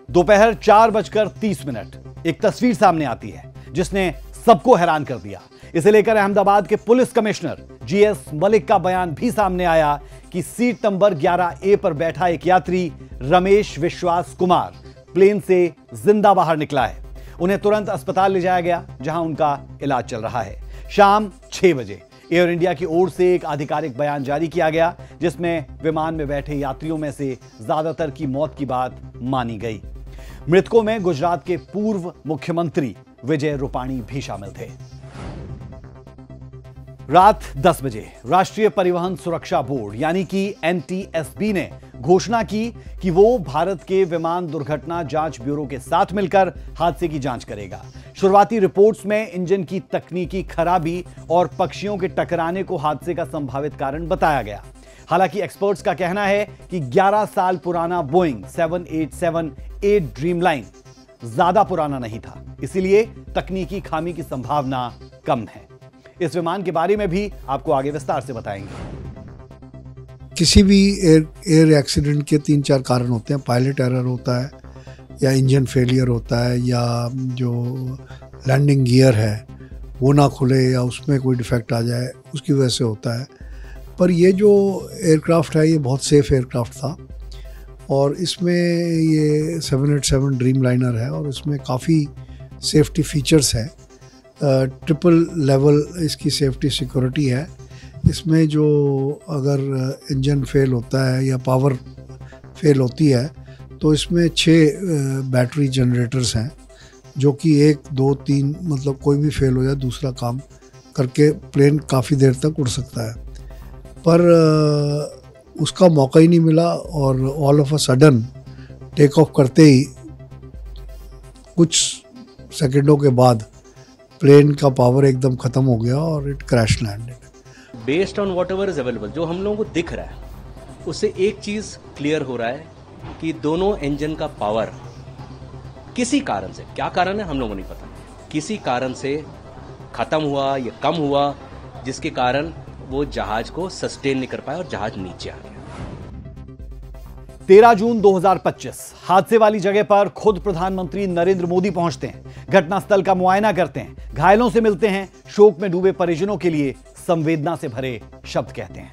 दोपहर 4:30 एक तस्वीर सामने आती है जिसने सबको हैरान कर दिया। इसे लेकर अहमदाबाद के पुलिस कमिश्नर जीएस मलिक का बयान भी सामने आया कि सीट नंबर 11A पर बैठा एक यात्री रमेश विश्वास कुमार प्लेन से जिंदा बाहर निकला है। उन्हें तुरंत अस्पताल ले जाया गया जहां उनका इलाज चल रहा है। शाम 6 बजे एयर इंडिया की ओर से एक आधिकारिक बयान जारी किया गया जिसमें विमान में बैठे यात्रियों में से ज्यादातर की मौत की बात मानी गई। मृतकों में गुजरात के पूर्व मुख्यमंत्री विजय रूपाणी भी शामिल थे। रात 10 बजे राष्ट्रीय परिवहन सुरक्षा बोर्ड यानी कि NTSB ने घोषणा की कि वो भारत के विमान दुर्घटना जांच ब्यूरो के साथ मिलकर हादसे की जांच करेगा। शुरुआती रिपोर्ट्स में इंजन की तकनीकी खराबी और पक्षियों के टकराने को हादसे का संभावित कारण बताया गया। हालांकि एक्सपर्ट्स का कहना है कि 11 साल पुराना बोइंग 787-8 ड्रीमलाइन ज्यादा पुराना नहीं था, इसीलिए तकनीकी खामी की संभावना कम है। इस विमान के बारे में भी आपको आगे विस्तार से बताएंगे। किसी भी एयर एक्सीडेंट के 3-4 कारण होते हैं। पायलट एरर होता है या इंजन फेलियर होता है या जो लैंडिंग गियर है वो ना खुले या उसमें कोई डिफेक्ट आ जाए, उसकी वजह से होता है। पर ये जो एयरक्राफ्ट है ये बहुत सेफ एयरक्राफ्ट था और इसमें ये 787 ड्रीमलाइनर है और इसमें काफ़ी सेफ्टी फीचर्स हैं। ट्रिपल लेवल इसकी सेफ्टी सिक्योरिटी है। इसमें जो अगर इंजन फेल होता है या पावर फेल होती है तो इसमें 6 बैटरी जनरेटर्स हैं जो कि 1, 2, 3 मतलब कोई भी फेल हो जाए दूसरा काम करके प्लेन काफ़ी देर तक उड़ सकता है। पर उसका मौका ही नहीं मिला और all of a sudden take off करते ही कुछ सेकंडों के बाद प्लेन का पावर एकदम ख़त्म हो गया और it crash landed. Based on what ever is available, जो हम लोगों को दिख रहा है उससे एक चीज़ क्लियर हो रहा है कि दोनों इंजन का पावर किसी कारण से, क्या कारण है हम लोगों को नहीं पता, किसी कारण से खत्म हुआ या कम हुआ जिसके कारण वो जहाज को सस्टेन नहीं कर पाया और जहाज नीचे आ गया। 13 जून 2025 हादसे वाली जगह पर खुद प्रधानमंत्री नरेंद्र मोदी पहुंचते हैं, घटनास्थल का मुआयना करते हैं, घायलों से मिलते हैं, शोक में डूबे परिजनों के लिए संवेदना से भरे शब्द कहते हैं।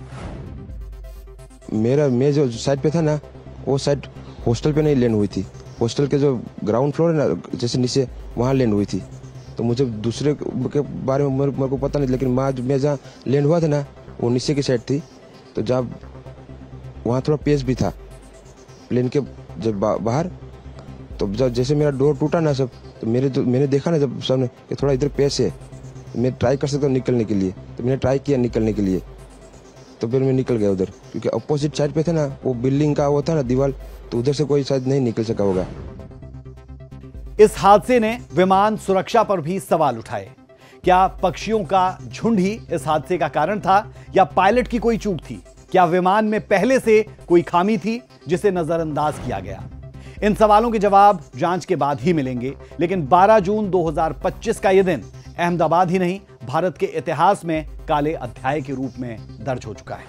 मैं जो साइड पे था ना, वो साइड हॉस्टल पे नहीं लैंड हुई थी। हॉस्टल के जो ग्राउंड फ्लोर है ना, जैसे नीचे वहाँ लैंड हुई थी। तो मुझे दूसरे के बारे में मेरे को पता नहीं, लेकिन मैं जहाँ लैंड हुआ था ना वो नीचे की साइड थी। तो जब वहाँ थोड़ा पेस भी था प्लेन के जब बाहर, तो जब जैसे मेरा डोर टूटा ना सब, तो मैंने देखा ना जब सामने कि थोड़ा इधर पेस है, तो मैं ट्राई कर सकता हूँ निकलने के लिए। तो मैंने ट्राई किया निकलने के लिए, तो फिर मैं निकल गया उधर, क्योंकि अपोजिट साइड पे था ना वो बिल्डिंग का वो था ना दीवार, तो उधर से कोई शायद नहीं निकल सका होगा। इस हादसे ने विमान सुरक्षा पर भी सवाल उठाए। क्या पक्षियों का झुंड ही इस हादसे का कारण था या पायलट की कोई चूक थी? क्या विमान में पहले से कोई खामी थी जिसे नजरअंदाज किया गया? इन सवालों के जवाब जांच के बाद ही मिलेंगे, लेकिन 12 जून 2025 का यह दिन अहमदाबाद ही नहीं भारत के इतिहास में काले अध्याय के रूप में दर्ज हो चुका है।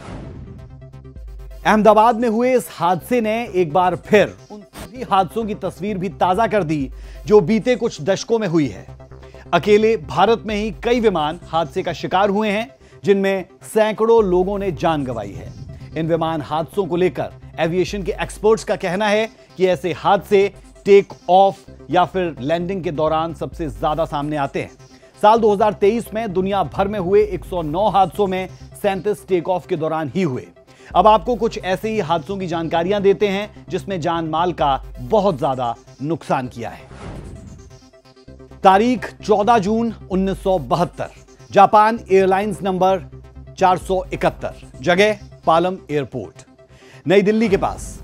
अहमदाबाद में हुए इस हादसे ने एक बार फिर उन सभी हादसों की तस्वीर भी ताजा कर दी जो बीते कुछ दशकों में हुई है। अकेले भारत में ही कई विमान हादसे का शिकार हुए हैं जिनमें सैकड़ों लोगों ने जान गंवाई है। इन विमान हादसों को लेकर एविएशन के एक्सपर्ट्स का कहना है कि ऐसे हादसे टेक ऑफ या फिर लैंडिंग के दौरान सबसे ज्यादा सामने आते हैं। साल 2023 में दुनिया भर में हुए 109 हादसों में 37 टेक ऑफ के दौरान ही हुए। अब आपको कुछ ऐसे ही हादसों की जानकारियां देते हैं जिसमें जान माल का बहुत ज्यादा नुकसान किया है। तारीख 14 जून 1972, जापान एयरलाइंस नंबर 471, जगह पालम एयरपोर्ट, नई दिल्ली के पास।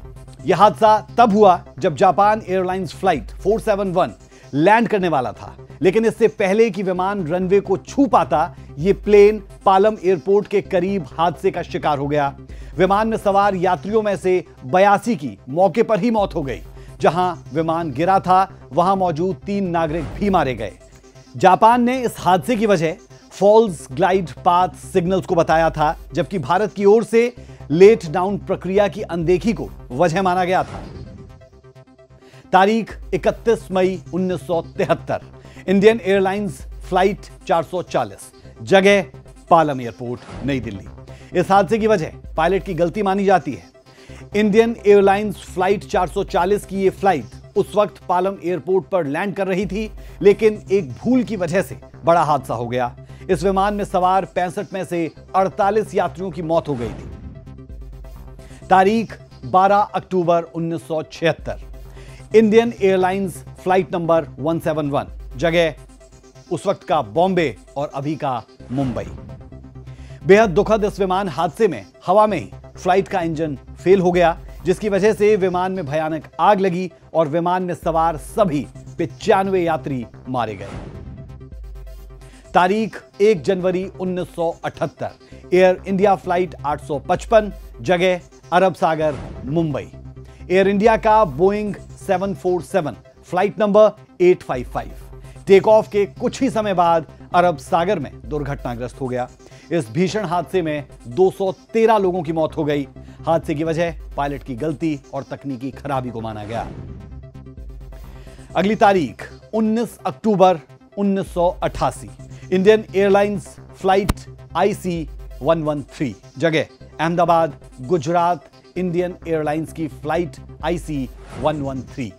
यह हादसा तब हुआ जब जापान एयरलाइंस फ्लाइट 471 लैंड करने वाला था, लेकिन इससे पहले कि विमान रनवे को छू पाता, यह प्लेन पालम एयरपोर्ट के करीब हादसे का शिकार हो गया। विमान में सवार यात्रियों में से 82 की मौके पर ही मौत हो गई। जहां विमान गिरा था वहां मौजूद 3 नागरिक भी मारे गए। जापान ने इस हादसे की वजह फॉल्स ग्लाइड पाथ सिग्नल्स को बताया था, जबकि भारत की ओर से लेट डाउन प्रक्रिया की अनदेखी को वजह माना गया था। तारीख 31 मई 1973, इंडियन एयरलाइंस फ्लाइट 440, जगह पालम एयरपोर्ट, नई दिल्ली। इस हादसे की वजह पायलट की गलती मानी जाती है। इंडियन एयरलाइंस फ्लाइट 440 की यह फ्लाइट उस वक्त पालम एयरपोर्ट पर लैंड कर रही थी, लेकिन एक भूल की वजह से बड़ा हादसा हो गया। इस विमान में सवार 65 में से 48 यात्रियों की मौत हो गई थी। तारीख 12 अक्टूबर 1976, इंडियन एयरलाइंस फ्लाइट नंबर 171, जगह उस वक्त का बॉम्बे और अभी का मुंबई। बेहद दुखद इस विमान हादसे में हवा में ही फ्लाइट का इंजन फेल हो गया, जिसकी वजह से विमान में भयानक आग लगी और विमान में सवार सभी 95 यात्री मारे गए। तारीख 1 जनवरी 1978, एयर इंडिया फ्लाइट 855, जगह अरब सागर, मुंबई। एयर इंडिया का Boeing 747 flight number 855 take off के कुछ ही समय बाद अरब सागर में दुर्घटनाग्रस्त हो गया। इस भीषण हादसे में 213 लोगों की मौत हो गई। हादसे की वजह पायलट की गलती और तकनीकी खराबी को माना गया। अगली तारीख 19 अक्टूबर 1988, इंडियन एयरलाइंस फ्लाइट IC 113, जगह अहमदाबाद, गुजरात। इंडियन एयरलाइंस की फ्लाइट IC 113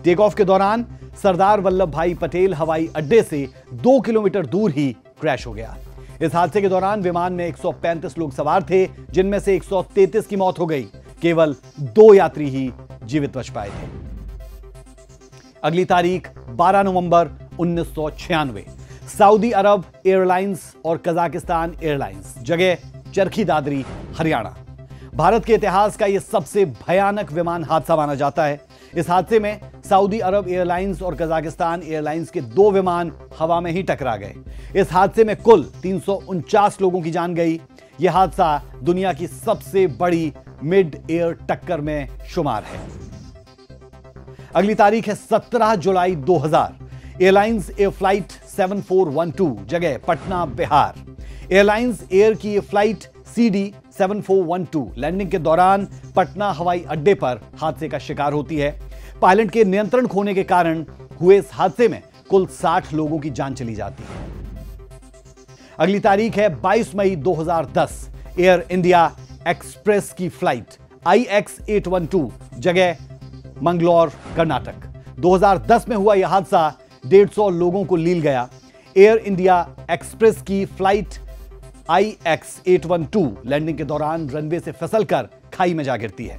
टेक ऑफ के दौरान सरदार वल्लभ भाई पटेल हवाई अड्डे से 2 किलोमीटर दूर ही क्रैश हो गया। इस हादसे के दौरान विमान में 135 लोग सवार थे, जिनमें से 133 की मौत हो गई। केवल 2 यात्री ही जीवित बच पाए थे। अगली तारीख 12 नवंबर 1996, सऊदी अरब एयरलाइंस और कजाकिस्तान एयरलाइंस, जगह चरखी दादरी, हरियाणा। भारत के इतिहास का यह सबसे भयानक विमान हादसा माना जाता है। इस हादसे में सऊदी अरब एयरलाइंस और कजाकिस्तान एयरलाइंस के 2 विमान हवा में ही टकरा गए। इस हादसे में कुल 349 लोगों की जान गई। यह हादसा दुनिया की सबसे बड़ी मिड एयर टक्कर में शुमार है। अगली तारीख है 17 जुलाई 2000, एयरलाइंस एयर फ्लाइट 7412, जगह पटना, बिहार। एयरलाइंस एयर की यह फ्लाइट CD 7412 लैंडिंग के दौरान पटना हवाई अड्डे पर हादसे का शिकार होती है। पायलट के नियंत्रण खोने के कारण हुए इस हादसे में कुल 60 लोगों की जान चली जाती है। अगली तारीख है 22 मई 2010, एयर इंडिया एक्सप्रेस की फ्लाइट IX 812, जगह मंगलौर, कर्नाटक। 2010 में हुआ यह हादसा 150 लोगों को लील गया। एयर इंडिया एक्सप्रेस की फ्लाइट IX 812 लैंडिंग के दौरान रनवे से फिसलकर खाई में जा गिरती है।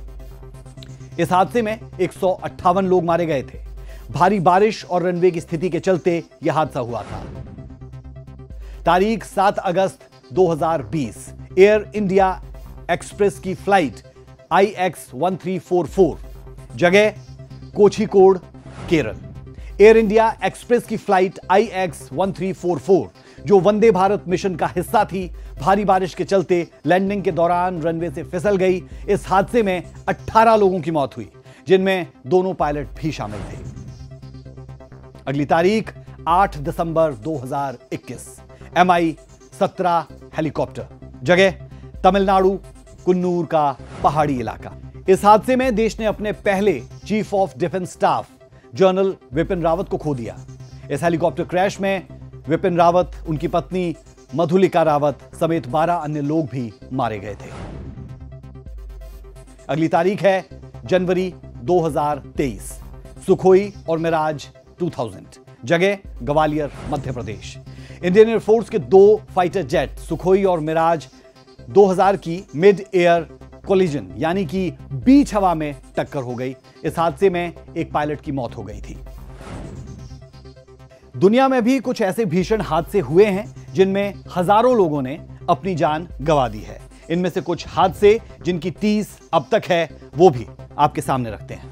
इस हादसे में 158 लोग मारे गए थे। भारी बारिश और रनवे की स्थिति के चलते यह हादसा हुआ था। तारीख 7 अगस्त 2020, एयर इंडिया एक्सप्रेस की फ्लाइट IX 1344, जगह Kozhikode, Kerala. Air India express की फ्लाइट IX 1344, जो वंदे भारत मिशन का हिस्सा थी, भारी बारिश के चलते लैंडिंग के दौरान रनवे से फिसल गई। इस हादसे में 18 लोगों की मौत हुई, जिनमें दोनों पायलट भी शामिल थे। अगली तारीख 8 दिसंबर 2021, MI-17 हेलीकॉप्टर, जगह तमिलनाडु, कुन्नूर का पहाड़ी इलाका। इस हादसे में देश ने अपने पहले chief of defence staff general Vipin Rawat को खो दिया। इस हेलीकॉप्टर क्रैश में विपिन रावत, उनकी पत्नी मधुलिका रावत समेत 12 अन्य लोग भी मारे गए थे। अगली तारीख है जनवरी 2023, सुखोई और मिराज 2000, जगह ग्वालियर, मध्य प्रदेश। इंडियन एयरफोर्स के 2 फाइटर जेट सुखोई और मिराज 2000 की मिड एयर कोलिजन यानी कि बीच हवा में टक्कर हो गई। इस हादसे में एक पायलट की मौत हो गई थी। दुनिया में भी कुछ ऐसे भीषण हादसे हुए हैं जिनमें हजारों लोगों ने अपनी जान गंवा दी है। इनमें से कुछ हादसे जिनकी टीस अब तक है, वो भी आपके सामने रखते हैं।